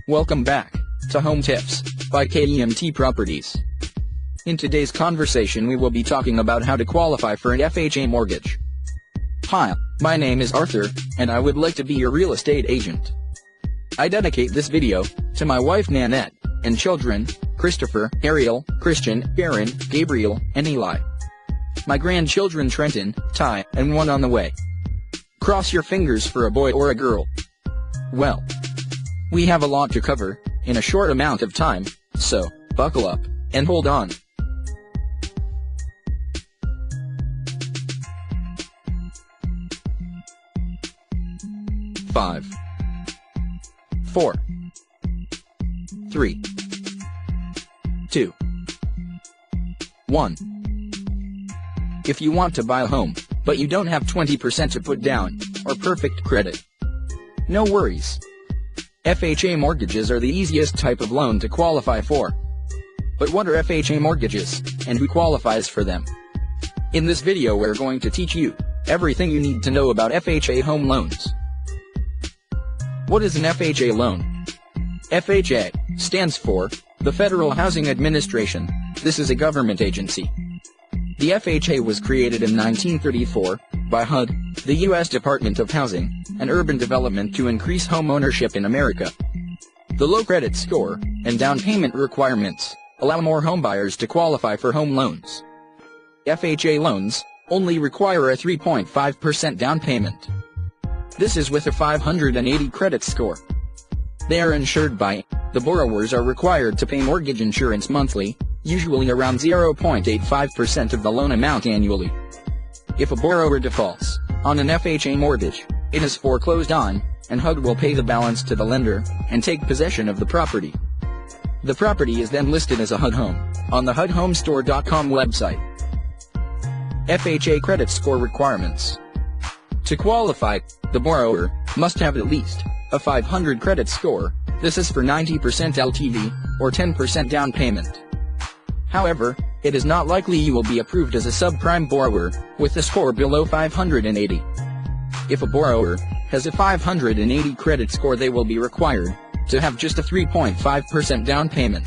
Welcome back to Home Tips by KEMT Properties. In today's conversation we will be talking about how to qualify for an FHA mortgage. Hi, my name is Arthur, and I would like to be your real estate agent. I dedicate this video to my wife Nanette, and children, Christopher, Ariel, Christian, Aaron, Gabriel, and Eli. My grandchildren Trenton, Ty, and one on the way. Cross your fingers for a boy or a girl. Well, we have a lot to cover in a short amount of time, so buckle up and hold on. Five, 4, 3, 2, 1. If you want to buy a home, but you don't have 20% to put down, or perfect credit, no worries. FHA mortgages are the easiest type of loan to qualify for. But what are FHA mortgages, and who qualifies for them? In this video we're going to teach you everything you need to know about FHA home loans. What is an FHA loan? FHA stands for the Federal Housing Administration. This is a government agency. The FHA was created in 1934 by HUD, the U.S. Department of Housing and Urban Development, to increase home ownership in America. The low credit score and down payment requirements allow more homebuyers to qualify for home loans. FHA loans only require a 3.5% down payment. This is with a 580 credit score. They are insured by the borrowers are required to pay mortgage insurance monthly, usually around 0.85% of the loan amount annually. If a borrower defaults on an FHA mortgage, it is foreclosed on, and HUD will pay the balance to the lender and take possession of the property. The property is then listed as a HUD home on the HUDhomestore.com website. FHA credit score requirements. To qualify, the borrower must have at least a 500 credit score. This is for 90% LTV or 10% down payment. However, it is not likely you will be approved as a subprime borrower with a score below 580. If a borrower has a 580 credit score, they will be required to have just a 3.5% down payment.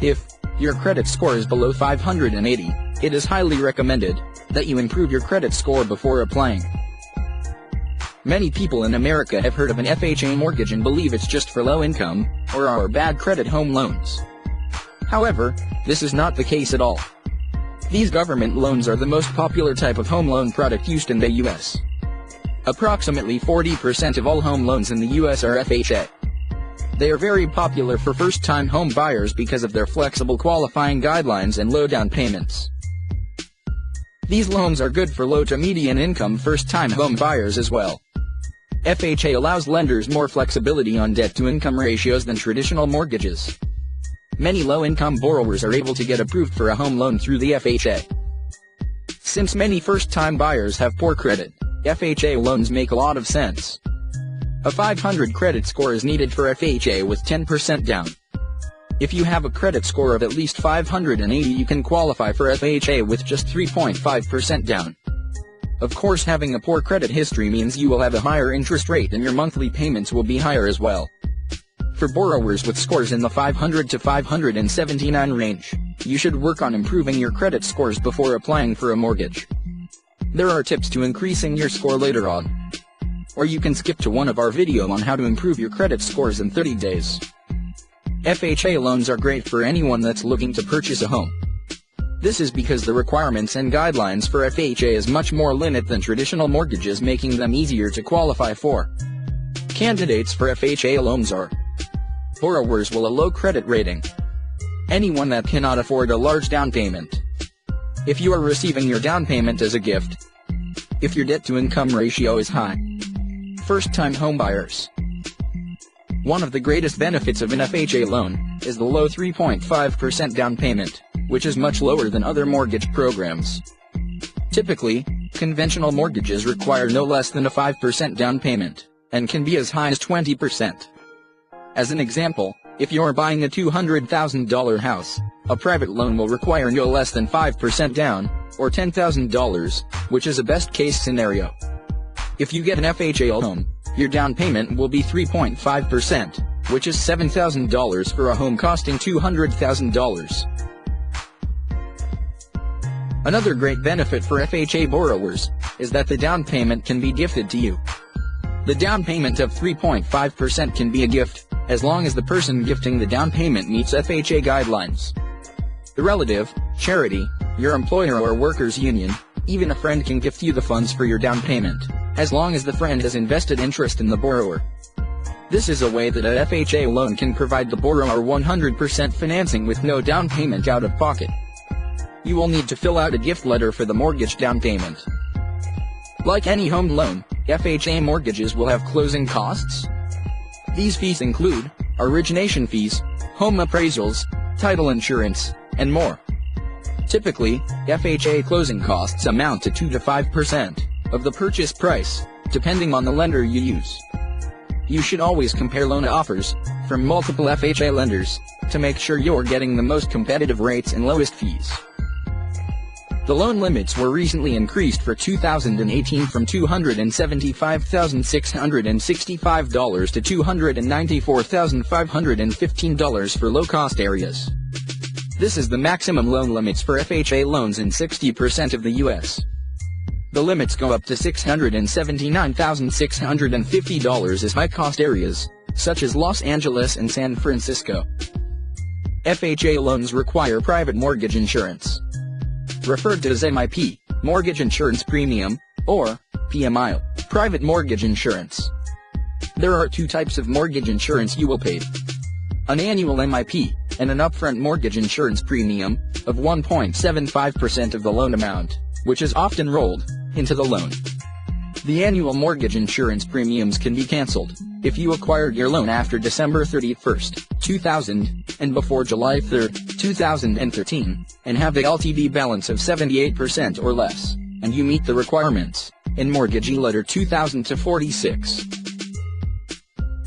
If your credit score is below 580, it is highly recommended that you improve your credit score before applying. Many people in America have heard of an FHA mortgage and believe it's just for low-income or are bad credit home loans. However, this is not the case at all. These government loans are the most popular type of home loan product used in the U.S. Approximately 40% of all home loans in the U.S. are FHA. They are very popular for first-time home buyers because of their flexible qualifying guidelines and low down payments. These loans are good for low to median income first-time home buyers as well. FHA allows lenders more flexibility on debt-to-income ratios than traditional mortgages. Many low-income borrowers are able to get approved for a home loan through the FHA. Since many first-time buyers have poor credit, FHA loans make a lot of sense. A 500 credit score is needed for FHA with 10% down. If you have a credit score of at least 580, you can qualify for FHA with just 3.5% down. Of course, having a poor credit history means you will have a higher interest rate and your monthly payments will be higher as well. For borrowers with scores in the 500 to 579 range, you should work on improving your credit scores before applying for a mortgage. There are tips to increasing your score later on. Or you can skip to one of our videos on how to improve your credit scores in 30 days. FHA loans are great for anyone that's looking to purchase a home. This is because the requirements and guidelines for FHA is much more lenient than traditional mortgages, making them easier to qualify for. Candidates for FHA loans are borrowers with a low credit rating, anyone that cannot afford a large down payment, if you are receiving your down payment as a gift, if your debt-to-income ratio is high, first-time homebuyers. One of the greatest benefits of an FHA loan is the low 3.5% down payment, which is much lower than other mortgage programs. Typically, conventional mortgages require no less than a 5% down payment, and can be as high as 20%. As an example, if you're buying a $200,000 house, a private loan will require no less than 5% down, or $10,000, which is a best-case scenario. If you get an FHA loan, your down payment will be 3.5%, which is $7,000 for a home costing $200,000. Another great benefit for FHA borrowers is that the down payment can be gifted to you. The down payment of 3.5% can be a gift, as long as the person gifting the down payment meets FHA guidelines. The relative, charity, your employer or workers' union, even a friend can gift you the funds for your down payment, as long as the friend has invested interest in the borrower. This is a way that a FHA loan can provide the borrower 100% financing with no down payment out of pocket. You will need to fill out a gift letter for the mortgage down payment. Like any home loan, FHA mortgages will have closing costs. These fees include origination fees, home appraisals, title insurance, and more. Typically, FHA closing costs amount to 2 to 5% of the purchase price, depending on the lender you use. You should always compare loan offers from multiple FHA lenders to make sure you're getting the most competitive rates and lowest fees. The loan limits were recently increased for 2018 from $275,665 to $294,515 for low-cost areas. This is the maximum loan limits for FHA loans in 60% of the U.S. The limits go up to $679,650 as high-cost areas, such as Los Angeles and San Francisco. FHA loans require private mortgage insurance, referred to as MIP, mortgage insurance premium, or PMI, private mortgage insurance. There are two types of mortgage insurance you will pay: an annual MIP, and an upfront mortgage insurance premium, of 1.75% of the loan amount, which is often rolled into the loan. The annual mortgage insurance premiums can be canceled if you acquired your loan after December 31, 2000, and before July 3, 2013, and have the LTV balance of 78% or less, and you meet the requirements in Mortgagee Letter 2000-46.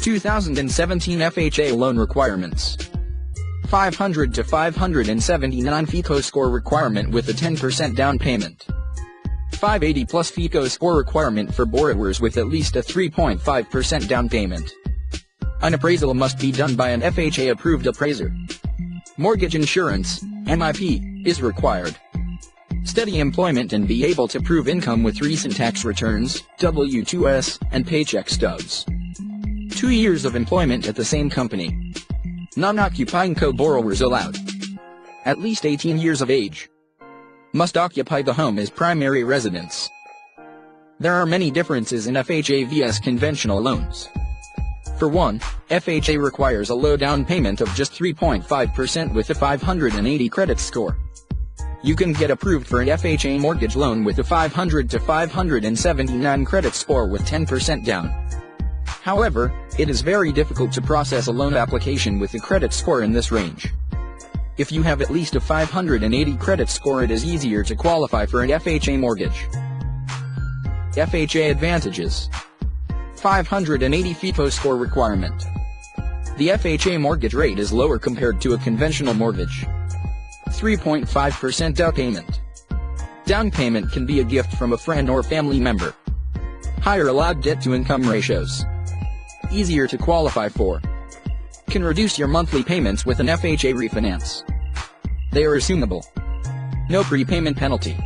2017 FHA loan requirements: 500 to 579 FICO score requirement with a 10% down payment. 580 plus FICO score requirement for borrowers with at least a 3.5% down payment. An appraisal must be done by an FHA-approved appraiser. Mortgage insurance, MIP, is required. Steady employment and be able to prove income with recent tax returns, W-2s, and paycheck stubs. 2 years of employment at the same company. Non-occupying co-borrowers allowed. At least 18 years of age. Must occupy the home as primary residence. There are many differences in FHA vs conventional loans. For one, FHA requires a low down payment of just 3.5% with a 580 credit score. You can get approved for an FHA mortgage loan with a 500 to 579 credit score with 10% down. However, it is very difficult to process a loan application with a credit score in this range. If you have at least a 580 credit score, it is easier to qualify for an FHA mortgage. FHA advantages: 580 FICO score requirement. The FHA mortgage rate is lower compared to a conventional mortgage. 3.5% down payment. Down payment can be a gift from a friend or family member. Higher allowed debt-to-income ratios. Easier to qualify for. Can reduce your monthly payments with an FHA refinance. They are assumable. No prepayment penalty.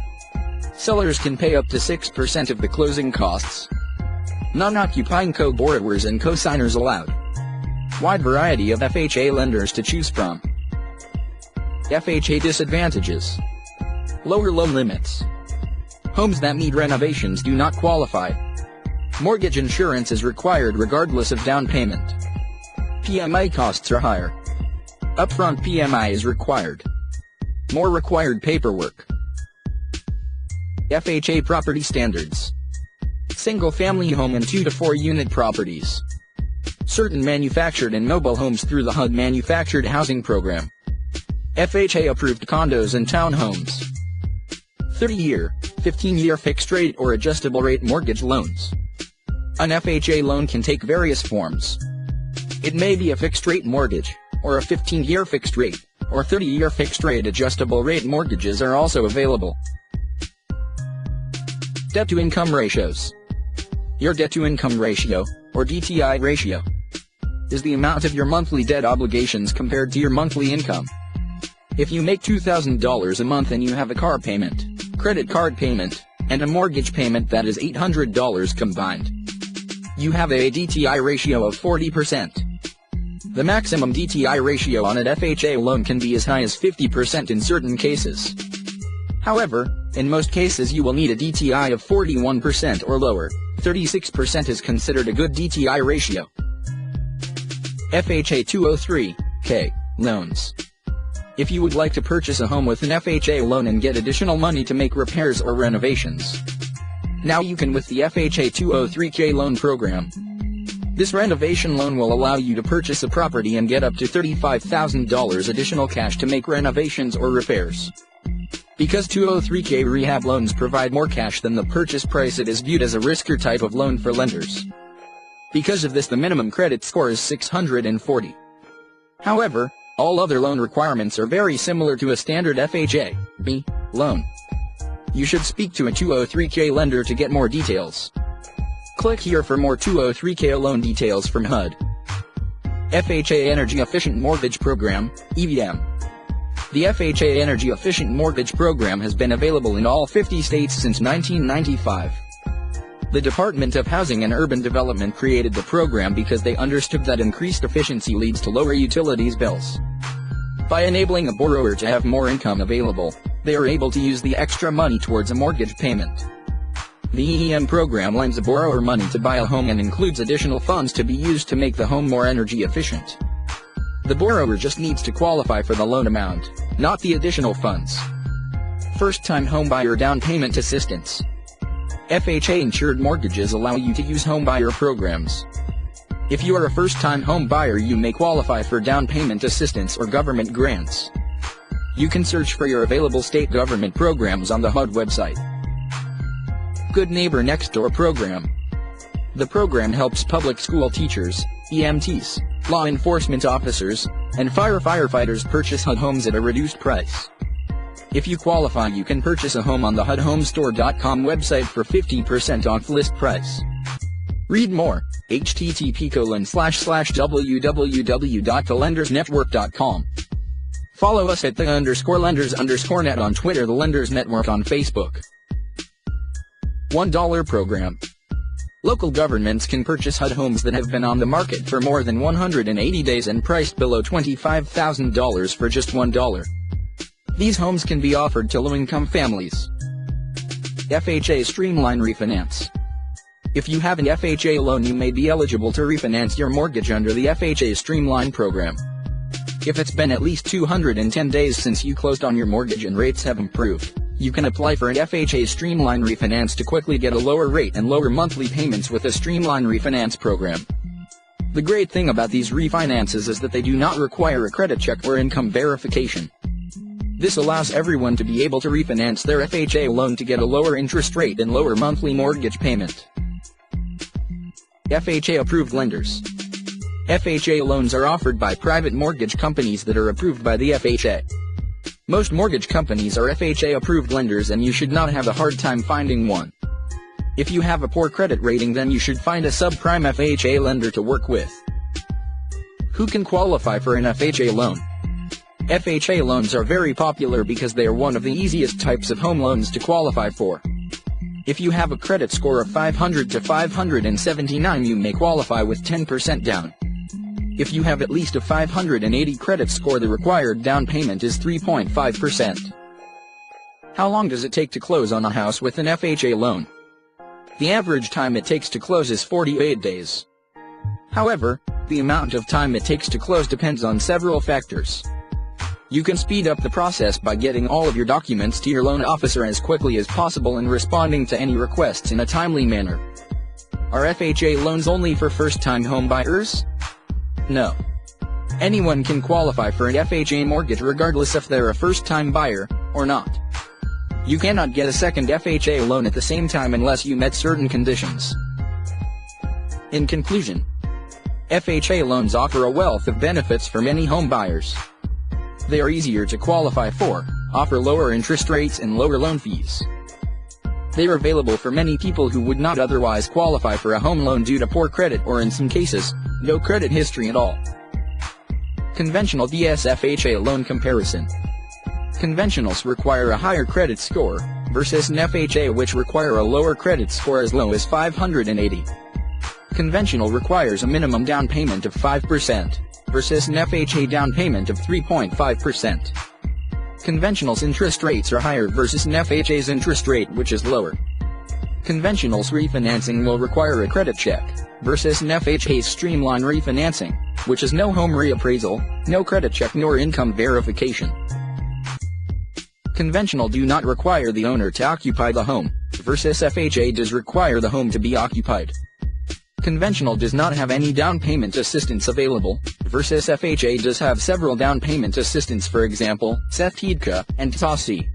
Sellers can pay up to 6% of the closing costs. Non-occupying co-borrowers and co-signers allowed. Wide variety of FHA lenders to choose from. FHA disadvantages: lower loan limits. Homes that need renovations do not qualify. Mortgage insurance is required regardless of down payment. PMI costs are higher. Upfront PMI is required. More required paperwork. FHA property standards: single-family home and 2 to 4 unit properties. Certain manufactured and mobile homes through the HUD Manufactured Housing Program. FHA-approved condos and townhomes. 30-year, 15-year fixed-rate or adjustable-rate mortgage loans. An FHA loan can take various forms. It may be a fixed-rate mortgage, or a 15-year fixed-rate, or 30-year fixed-rate adjustable-rate mortgages are also available. Debt-to-income ratios. Your debt-to-income ratio, or DTI ratio. is the amount of your monthly debt obligations compared to your monthly income. If you make $2,000 a month and you have a car payment, credit card payment, and a mortgage payment that is $800 combined, you have a DTI ratio of 40%. The maximum DTI ratio on an FHA loan can be as high as 50% in certain cases. However, in most cases you will need a DTI of 41% or lower. 36% is considered a good DTI ratio. FHA 203K loans. If you would like to purchase a home with an FHA loan and get additional money to make repairs or renovations, now you can with the FHA 203K loan program. This renovation loan will allow you to purchase a property and get up to $35,000 additional cash to make renovations or repairs. Because 203K rehab loans provide more cash than the purchase price, it is viewed as a riskier type of loan for lenders. Because of this, the minimum credit score is 640. However, all other loan requirements are very similar to a standard FHA loan. You should speak to a 203K lender to get more details. Click here for more 203K loan details from HUD. FHA Energy Efficient Mortgage Program, EVM. The FHA Energy Efficient Mortgage Program has been available in all 50 states since 1995. The Department of Housing and Urban Development created the program because they understood that increased efficiency leads to lower utilities bills. By enabling a borrower to have more income available, they are able to use the extra money towards a mortgage payment. The EM program lends a borrower money to buy a home and includes additional funds to be used to make the home more energy efficient. The borrower just needs to qualify for the loan amount, not the additional funds. First-time homebuyer down payment assistance. FHA-insured mortgages allow you to use homebuyer programs. If you are a first-time home buyer, you may qualify for down payment assistance or government grants. You can search for your available state government programs on the HUD website. Good Neighbor Next Door program. The program helps public school teachers, EMTs, law enforcement officers, and firefighters purchase HUD homes at a reduced price. If you qualify, you can purchase a home on the HUDhomestore.com website for 50% off list price. Read more, http://www.thelendersnetwork.com. Follow us at _lenders_net on Twitter, the Lenders Network on Facebook. $1 program. Local governments can purchase HUD homes that have been on the market for more than 180 days and priced below $25,000 for just $1. These homes can be offered to low-income families. FHA Streamline Refinance. If you have an FHA loan, you may be eligible to refinance your mortgage under the FHA Streamline program. If it's been at least 210 days since you closed on your mortgage and rates have improved, you can apply for an FHA Streamline Refinance to quickly get a lower rate and lower monthly payments with a Streamline Refinance program. The great thing about these refinances is that they do not require a credit check or income verification. This allows everyone to be able to refinance their FHA loan to get a lower interest rate and lower monthly mortgage payment. FHA Approved Lenders. FHA loans are offered by private mortgage companies that are approved by the FHA. Most mortgage companies are FHA approved lenders, and you should not have a hard time finding one. If you have a poor credit rating, then you should find a subprime FHA lender to work with. Who can qualify for an FHA loan? FHA loans are very popular because they are one of the easiest types of home loans to qualify for. If you have a credit score of 500 to 579, you may qualify with 10% down. If you have at least a 580 credit score, the required down payment is 3.5%. How long does it take to close on a house with an FHA loan? The average time it takes to close is 48 days. However, the amount of time it takes to close depends on several factors. You can speed up the process by getting all of your documents to your loan officer as quickly as possible and responding to any requests in a timely manner. Are FHA loans only for first-time home buyers? No. Anyone can qualify for an FHA mortgage regardless if they're a first-time buyer or not. You cannot get a second FHA loan at the same time unless you met certain conditions. In conclusion, FHA loans offer a wealth of benefits for many home buyers. They are easier to qualify for, offer lower interest rates and lower loan fees. They are available for many people who would not otherwise qualify for a home loan due to poor credit or in some cases, no credit history at all. Conventional vs FHA loan comparison. Conventionals require a higher credit score, versus an FHA which require a lower credit score as low as 580. Conventional requires a minimum down payment of 5%, versus an FHA down payment of 3.5%. Conventional's interest rates are higher versus an FHA's interest rate which is lower. Conventional's refinancing will require a credit check, versus an FHA's streamline refinancing, which is no home reappraisal, no credit check nor income verification. Conventional do not require the owner to occupy the home, versus FHA does require the home to be occupied. Conventional does not have any down payment assistance available, versus FHA does have several down payment assistance, for example, SETTDCA and TASI.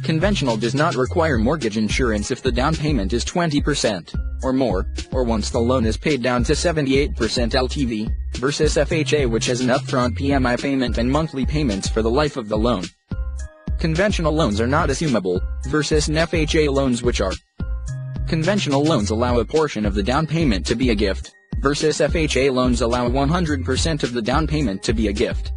Conventional does not require mortgage insurance if the down payment is 20% or more, or once the loan is paid down to 78% LTV, versus FHA which has an upfront PMI payment and monthly payments for the life of the loan. Conventional loans are not assumable, versus an FHA loans which are. Conventional loans allow a portion of the down payment to be a gift, versus FHA loans allow 100% of the down payment to be a gift.